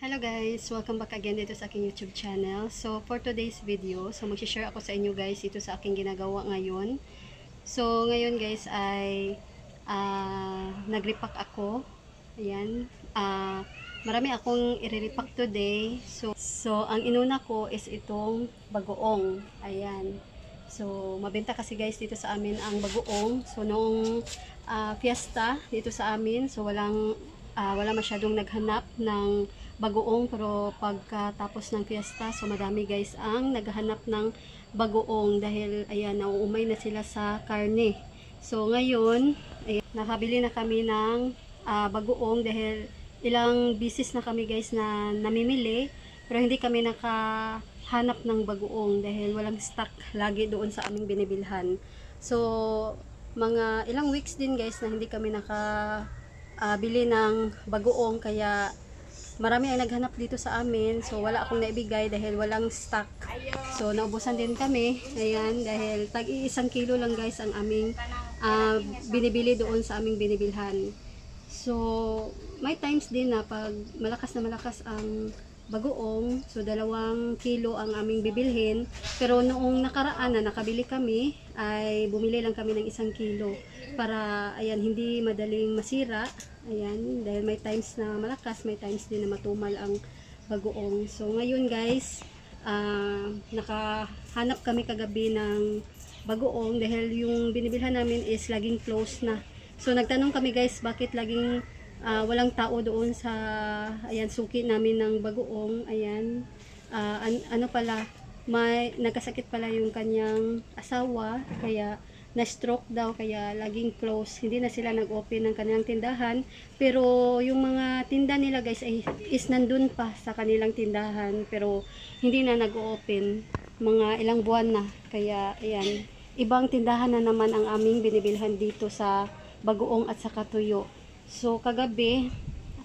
Hello guys! Welcome back again dito sa aking YouTube channel. So for today's video, mag-share ako sa inyo guys ito sa aking ginagawa ngayon. So ngayon guys ay nag-repack ako. Ayan. Marami akong i-repack today. So ang inuna ko is itong bagoong. Ayan. So mabenta kasi guys dito sa amin ang bagoong. So noong fiesta dito sa amin, so wala masyadong naghanap ng bagoong, pero pagkatapos ng fiesta, so madami guys ang naghahanap ng bagoong dahil ayan, nauumay na sila sa karne. So ngayon, ayan, nakabili na kami ng bagoong dahil ilang bisis na kami guys na namimili, pero hindi kami nakahanap ng bagoong dahil walang stock lagi doon sa aming binibilhan. So mga ilang weeks din guys na hindi kami bili ng bagoong, kaya marami ang naghanap dito sa amin. So wala akong naibigay dahil walang stock. So naubusan din kami. Ayan, dahil tag-1 kilo lang guys ang aming binibili doon sa aming binibilhan. So may times din na pag malakas na malakas ang bagoong, so 2 kilo ang aming bibilhin. Pero noong nakaraan na nakabili kami, ay bumili lang kami ng 1 kilo para ayan, hindi madaling masira. Ayan, dahil may times na malakas, may times din na matumal ang bagoong. So ngayon guys, nakahanap kami kagabi ng bagoong dahil yung binibilhan namin is laging close na. So nagtanong kami guys, bakit laging walang tao doon sa ayan, suki namin ng bagoong. Ayan, ano pala, may nagkasakit pala yung kanyang asawa, kaya na-stroke daw, kaya laging close, hindi na sila nag-open ng kanilang tindahan. Pero yung mga tinda nila guys is nandun pa sa kanilang tindahan, pero hindi na nag-open, mga ilang buwan na. Kaya ayan, ibang tindahan na naman ang aming binibilhan dito sa bagoong at sa katuyo. So kagabi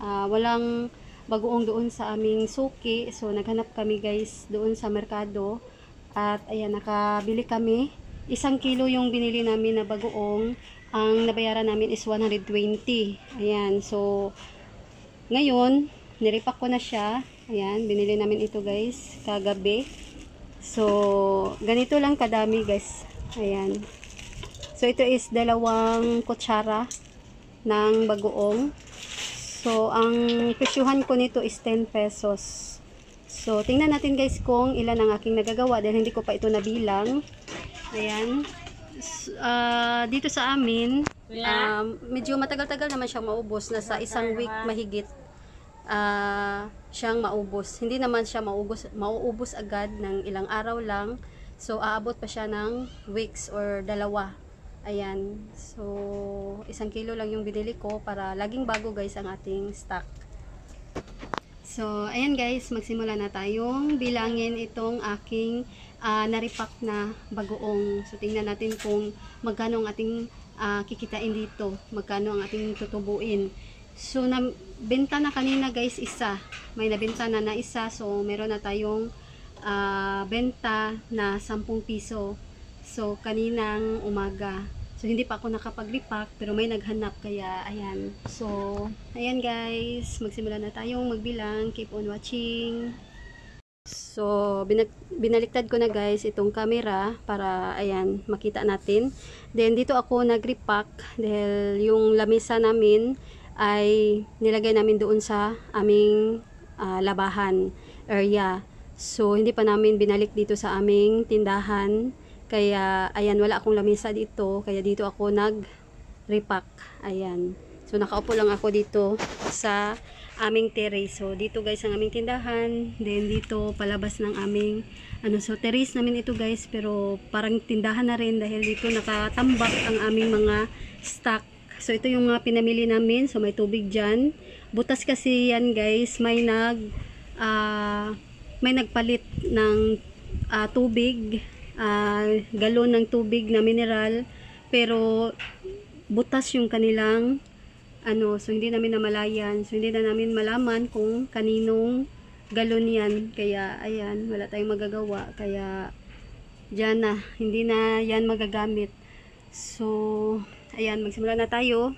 walang bagoong doon sa aming suki, so naghanap kami guys doon sa merkado, at ayan, nakabili kami. 1 kilo yung binili namin na bagoong. Ang nabayaran namin is 120. Ayan, so ngayon nirepack ko na siya. Ayan, binili namin ito guys kagabi. So ganito lang kadami guys. Ayan, so ito is 2 kutsara ng bagoong. So ang presyuhan ko nito is 10 pesos. So tingnan natin guys kung ilan ang aking nagagawa dahil hindi ko pa ito nabilang. Ayan, dito sa amin medyo matagal-tagal naman siyang maubos. Nasa 1 week mahigit siyang maubos. Hindi naman siya mauubos agad, ng ilang araw lang. So aabot pa siya ng weeks or 2. Ayan, so 1 kilo lang yung binili ko para laging bago guys ang ating stock. So ayan guys, magsimula na tayong bilangin itong aking naripak na bagoong. So tingnan natin kung magkano ang ating kikitain dito, magkano ang ating tutubuin. So nabenta na kanina guys isa, may nabenta na isa, so meron na tayong benta na 10 piso. So kaninang umaga, so hindi pa ako nakapag-repack pero may naghanap, kaya ayan. So ayan guys, magsimula na tayong magbilang. Keep on watching. So binaliktad ko na guys itong camera para ayan, makita natin. Then dito ako nag-repack dahil yung lamesa namin ay nilagay namin doon sa aming labahan area. So hindi pa namin binalik dito sa aming tindahan, kaya ayan, wala akong lamesa dito, kaya dito ako nag-repack. Ayan, so nakaupo lang ako dito sa aming terrace. So dito guys ang aming tindahan, then dito palabas ng aming so terrace namin ito guys, pero parang tindahan na rin dahil dito nakatambak ang aming mga stock. So ito yung mga pinamili namin. So may tubig dyan, butas kasi yan guys. May nagpalit ng tubig, galon ng tubig na mineral, pero butas yung kanilang so hindi namin namalayan. So hindi na namin malaman kung kaninong galon yan, kaya ayan, wala tayong magagawa, kaya dyan na, hindi na yan magagamit. So ayan, magsimula na tayo.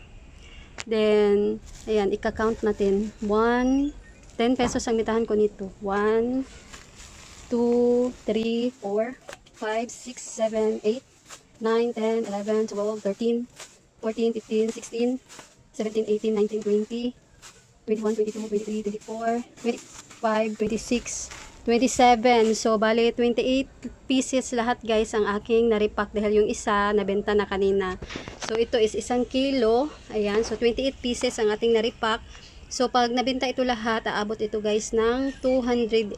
Then ayan, ika-count natin 1, 10 pesos ang bentahan ko nito. 1, 2, 3, 4, 5, 6, 7, 8, 9, 10, 11, 12, 13, 14, 15, 16, 17, 18, 19, 20, 21, 22, 23, 24, 25, 26, 27. So, bali, 28 pieces lahat guys ang aking naripak dahil yung isa nabenta na kanina. So, ito is 1 kilo. Ayan. So, 28 pieces ang ating naripak. So, pag nabenta ito lahat, aabot ito guys ng 280.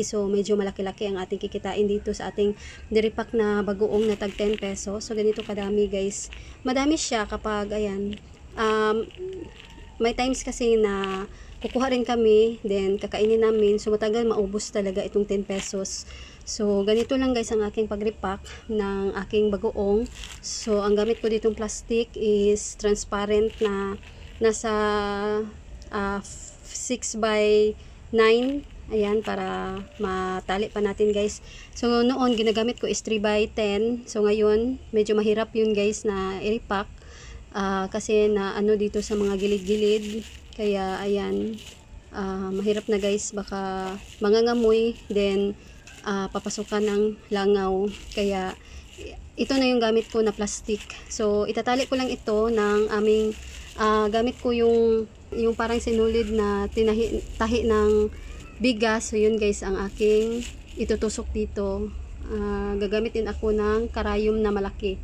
So, medyo malaki-laki ang ating kikitain dito sa ating naripak na bagoong na tag 10 pesos. So, ganito kadami guys. Madami siya kapag, ayan, may times kasi na kukuha rin kami, then kakainin namin. So, matagal maubos talaga itong 10 pesos. So, ganito lang guys ang aking pag-repack ng aking bagoong. So, ang gamit ko ditong plastic is transparent na nasa 6 by 9. Ayan, para matali pa natin guys. So, noon ginagamit ko is 3 by 10. So, ngayon, medyo mahirap yun guys na i-repack. Kasi na ano dito sa mga gilid-gilid. Kaya, ayan, mahirap na guys, baka mangangamoy, then papasukan ng langaw. Kaya, ito na yung gamit ko na plastic. So, itatali ko lang ito ng aming, gamit ko yung parang sinulid na tahi ng bigas. So, yun guys, ang aking itutusok dito. Gagamit din ako ng karayom na malaki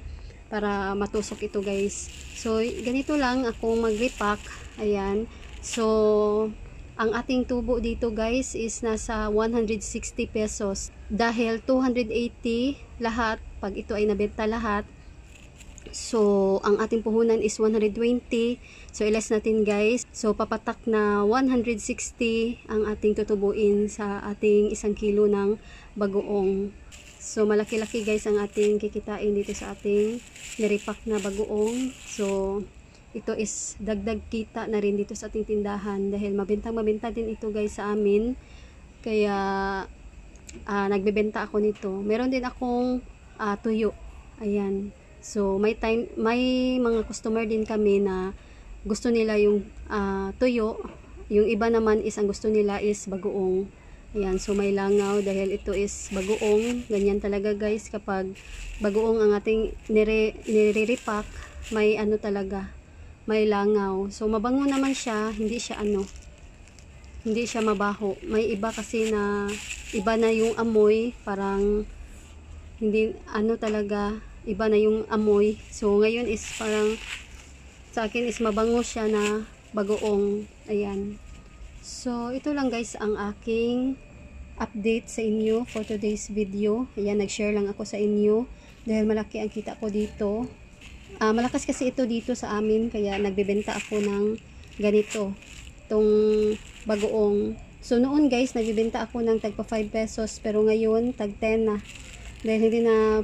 para matusok ito guys. So, ganito lang ako mag-repack. Ayan. So, ang ating tubo dito guys is nasa 160 pesos. Dahil 280 lahat, pag ito ay nabenta lahat. So, ang ating puhunan is 120. So, ilas natin guys. So, papatak na 160 ang ating tutubuin sa ating 1 kilo ng bagoong. So, malaki-laki guys ang ating kikitain dito sa ating niripak na bagoong. So, ito is dagdag kita na rin dito sa ating tindahan dahil mabenta din ito guys sa amin. Kaya, nagbebenta ako nito. Meron din akong tuyo. Ayan. So, may mga customer din kami na gusto nila yung tuyo. Yung iba naman is ang gusto nila is bagoong. Ayan, so may langaw dahil ito is bagoong. Ganyan talaga guys kapag bagoong ang ating nire-repack, may ano talaga, may langaw. So mabango naman siya, hindi siya mabaho. May iba kasi na iba na yung amoy, parang hindi talaga, iba na yung amoy. So ngayon is parang sa akin is mabango siya na bagoong. Ayan. So, ito lang guys ang aking update sa inyo for today's video. Ayan, nag-share lang ako sa inyo dahil malaki ang kita ko dito. Malakas kasi ito dito sa amin kaya nagbebenta ako ng ganito, itong bagoong. So, noon guys, nagbebenta ako ng tagpa 5 pesos pero ngayon tag 10 na. Dahil hindi na,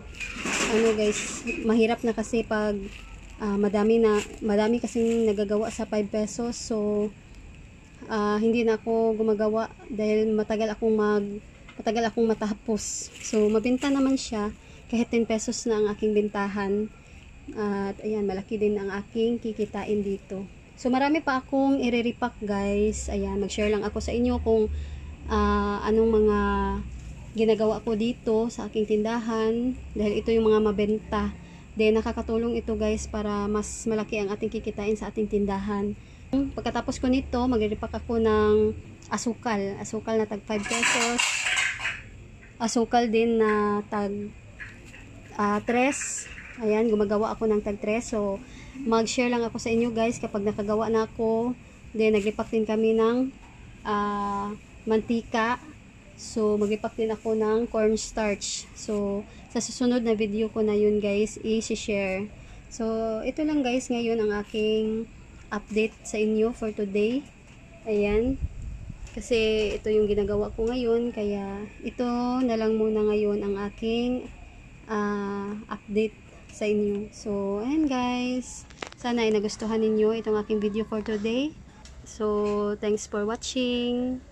guys, mahirap na kasi pag madami kasing nagagawa sa 5 pesos. So, hindi na ako gumagawa dahil matagal akong matapos. So, mabenta naman siya kahit 10 pesos na ang aking bentahan. At ayan, malaki din ang aking kikitain dito. So, marami pa akong i-repack guys. Ayan, mag-share lang ako sa inyo kung anong mga ginagawa ko dito sa aking tindahan. Dahil ito yung mga mabenta. Then, nakakatulong ito guys para mas malaki ang ating kikitain sa ating tindahan. Pagkatapos ko nito, mag-repack ako ng asukal na tag 5 pesos, asukal din na tag 3. Ayan, gumagawa ako ng tag 3. So, mag-share lang ako sa inyo guys kapag nakagawa na ako. Then, nag-repack din kami ng mantika. So, mag-repack din ako ng cornstarch. So, sa susunod na video ko na yun guys, i-share. So, ito lang guys ngayon ang aking update sa inyo for today. Ayan. Kasi ito yung ginagawa ko ngayon. Kaya ito na lang muna ngayon ang aking update sa inyo. So, ayan guys. Sana ay nagustuhan ninyo itong aking video for today. So, thanks for watching.